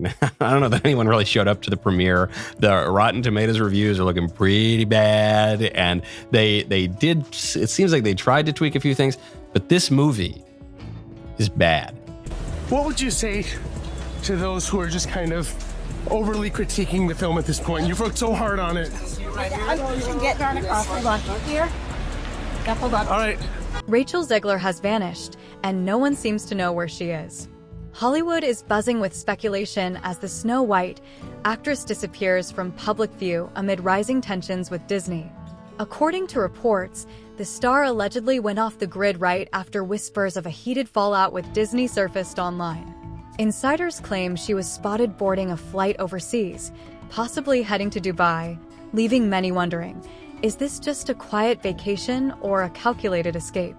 I don't know that anyone really showed up to the premiere. The Rotten Tomatoes reviews are looking pretty bad, and they did. It seems like they tried to tweak a few things, but this movie is bad. What would you say to those who are just kind of overly critiquing the film at this point? You've worked so hard on it. I'm getting on across. Hold on. Here. Yep, hold on. All right. Rachel Zegler has vanished, and no one seems to know where she is. Hollywood is buzzing with speculation as the Snow White actress disappears from public view amid rising tensions with Disney. According to reports, the star allegedly went off the grid right after whispers of a heated fallout with Disney surfaced online. Insiders claim she was spotted boarding a flight overseas, possibly heading to Dubai, leaving many wondering, is this just a quiet vacation or a calculated escape?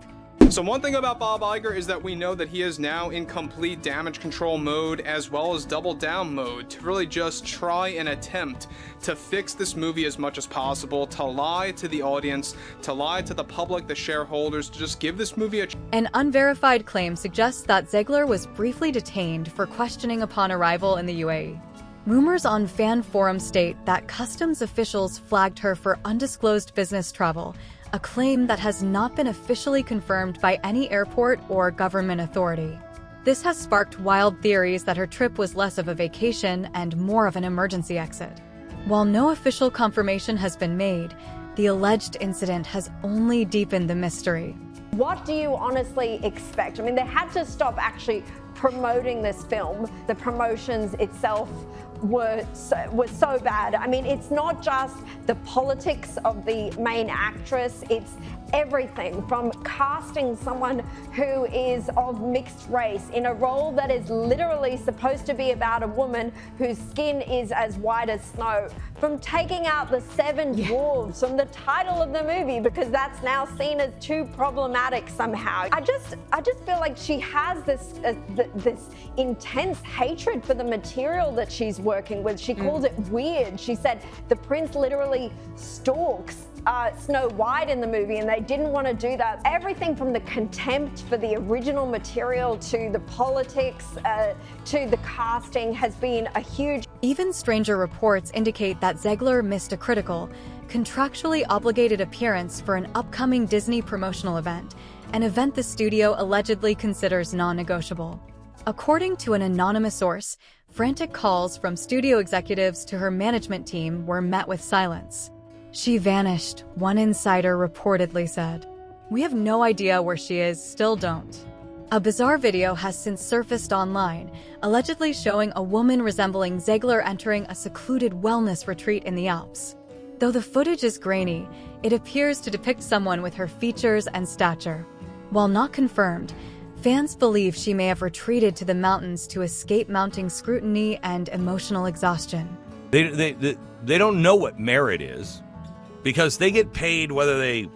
So one thing about Bob Iger is that we know that he is now in complete damage control mode as well as double down mode to really just try and attempt to fix this movie as much as possible, to lie to the audience, to lie to the public, the shareholders, to just give this movie a An unverified claim suggests that Zegler was briefly detained for questioning upon arrival in the UAE. Rumors on fan forums state that customs officials flagged her for undisclosed business travel, a claim that has not been officially confirmed by any airport or government authority. This has sparked wild theories that her trip was less of a vacation and more of an emergency exit. While no official confirmation has been made, the alleged incident has only deepened the mystery. What do you honestly expect? I mean, they had to stop actually promoting this film. The promotions itself were so bad. I mean, it's not just the politics of the main actress, it's everything from casting someone who is of mixed race in a role that is literally supposed to be about a woman whose skin is as white as snow, from taking out the seven dwarves from the title of the movie because that's now seen as too problematic somehow. I just feel like she has this intense hatred for the material that she's working with. She calls it weird. She said the prince literally stalks Snow White in the movie, and they didn't want to do that. Everything from the contempt for the original material to the politics to the casting has been a huge. Even stranger reports indicate that Zegler missed a critical, contractually obligated appearance for an upcoming Disney promotional event, an event the studio allegedly considers non-negotiable. According to an anonymous source, frantic calls from studio executives to her management team were met with silence. She vanished, one insider reportedly said. We have no idea where she is, still don't. A bizarre video has since surfaced online, allegedly showing a woman resembling Zegler entering a secluded wellness retreat in the Alps. Though the footage is grainy, it appears to depict someone with her features and stature. While not confirmed, fans believe she may have retreated to the mountains to escape mounting scrutiny and emotional exhaustion. They don't know what merit is, because they get paid whether they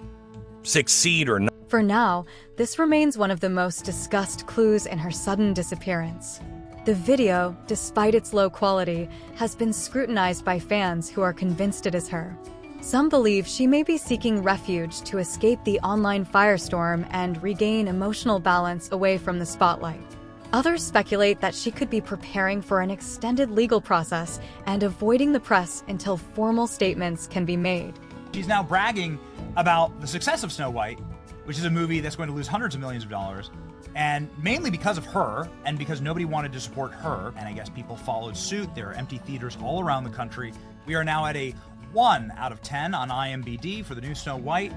succeed or not. For now, this remains one of the most discussed clues in her sudden disappearance. The video, despite its low quality, has been scrutinized by fans who are convinced it is her. Some believe she may be seeking refuge to escape the online firestorm and regain emotional balance away from the spotlight. Others speculate that she could be preparing for an extended legal process and avoiding the press until formal statements can be made. She's now bragging about the success of Snow White, which is a movie that's going to lose hundreds of millions of dollars, and mainly because of her, and because nobody wanted to support her, and I guess people followed suit. There are empty theaters all around the country. We are now at a 1 out of 10 on IMDb for the new Snow White.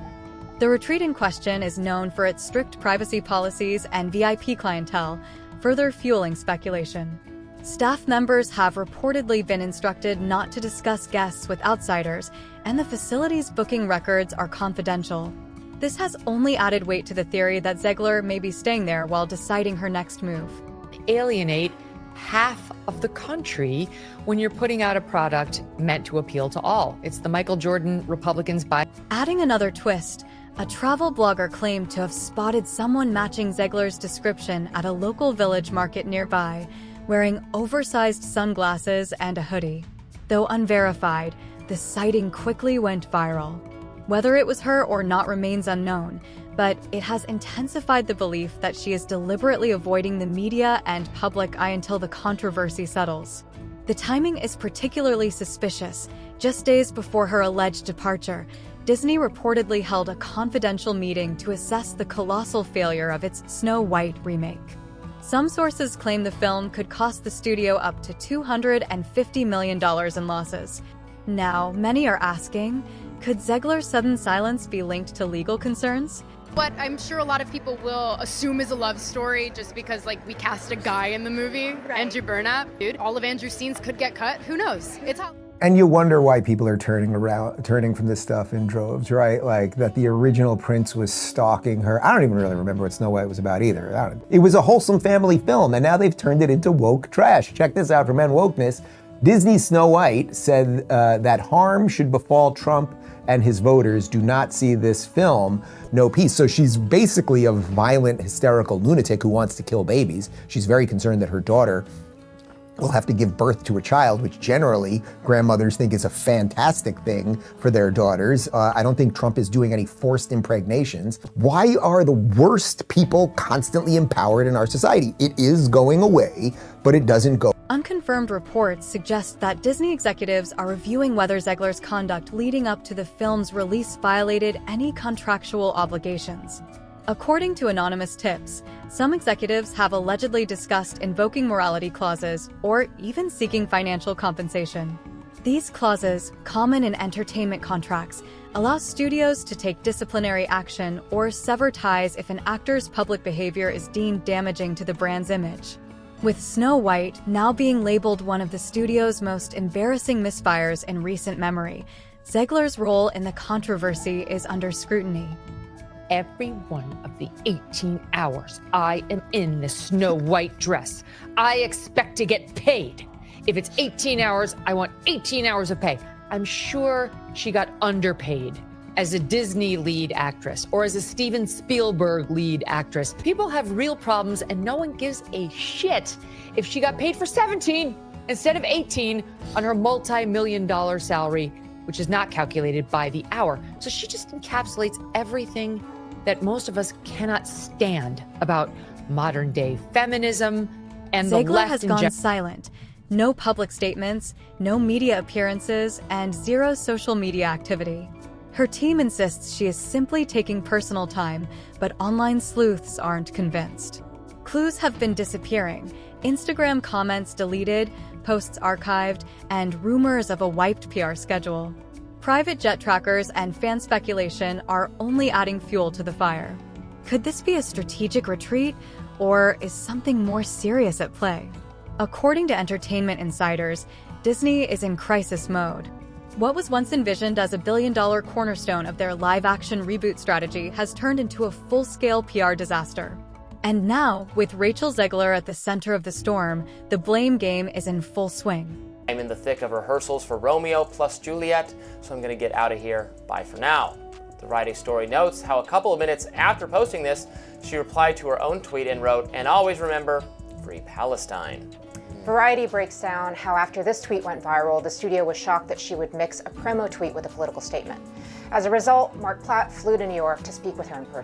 The retreat in question is known for its strict privacy policies and VIP clientele, further fueling speculation. Staff members have reportedly been instructed not to discuss guests with outsiders, and the facility's booking records are confidential. This has only added weight to the theory that Zegler may be staying there while deciding her next move. Alienate half of the country when you're putting out a product meant to appeal to all. It's the Michael Jordan Republicans buy. Adding another twist, a travel blogger claimed to have spotted someone matching Zegler's description at a local village market nearby, wearing oversized sunglasses and a hoodie. Though unverified, the sighting quickly went viral. Whether it was her or not remains unknown, but it has intensified the belief that she is deliberately avoiding the media and public eye until the controversy settles. The timing is particularly suspicious. Just days before her alleged departure, Disney reportedly held a confidential meeting to assess the colossal failure of its Snow White remake. Some sources claim the film could cost the studio up to $250 million in losses. Now, many are asking, could Zegler's sudden silence be linked to legal concerns? What I'm sure a lot of people will assume is a love story just because, like, we cast a guy in the movie, Andrew Burnap. Dude, all of Andrew's scenes could get cut. Who knows? It's hot. And you wonder why people are turning from this stuff in droves, right? Like that the original prince was stalking her. I don't even really remember what Snow White was about either. It was a wholesome family film, and now they've turned it into woke trash. Check this out from Men Wokeness. Disney's Snow White said that harm should befall Trump and his voters. Do not see this film, no peace. So she's basically a violent, hysterical lunatic who wants to kill babies. She's very concerned that her daughter will have to give birth to a child, which generally grandmothers think is a fantastic thing for their daughters. I don't think Trump is doing any forced impregnations. Why are the worst people constantly empowered in our society? It is going away, but it doesn't go. Unconfirmed reports suggest that Disney executives are reviewing whether Zegler's conduct leading up to the film's release violated any contractual obligations. According to anonymous tips, some executives have allegedly discussed invoking morality clauses or even seeking financial compensation. These clauses, common in entertainment contracts, allow studios to take disciplinary action or sever ties if an actor's public behavior is deemed damaging to the brand's image. With Snow White now being labeled one of the studio's most embarrassing misfires in recent memory, Zegler's role in the controversy is under scrutiny. Every one of the 18 hours I am in this Snow White dress, I expect to get paid. If it's 18 hours, I want 18 hours of pay. I'm sure she got underpaid as a Disney lead actress or as a Steven Spielberg lead actress. People have real problems and no one gives a shit if she got paid for 17 instead of 18 on her multi-million-dollar salary, which is not calculated by the hour. So she just encapsulates everything that most of us cannot stand about modern day feminism and the Zegler left has in gone general. silent. No public statements, no media appearances, and zero social media activity. Her team insists she is simply taking personal time, but online sleuths aren't convinced. Clues have been disappearing, Instagram comments deleted, posts archived, and rumors of a wiped PR schedule. Private jet trackers and fan speculation are only adding fuel to the fire. Could this be a strategic retreat, or is something more serious at play? According to entertainment insiders, Disney is in crisis mode. What was once envisioned as a billion-dollar cornerstone of their live-action reboot strategy has turned into a full-scale PR disaster. And now, with Rachel Zegler at the center of the storm, the blame game is in full swing. I'm in the thick of rehearsals for Romeo plus Juliet, so I'm going to get out of here. Bye for now. The Friday Story notes how a couple of minutes after posting this, she replied to her own tweet and wrote, "And always remember, free Palestine." Variety breaks down how after this tweet went viral, the studio was shocked that she would mix a promo tweet with a political statement. As a result, Mark Platt flew to New York to speak with her in person.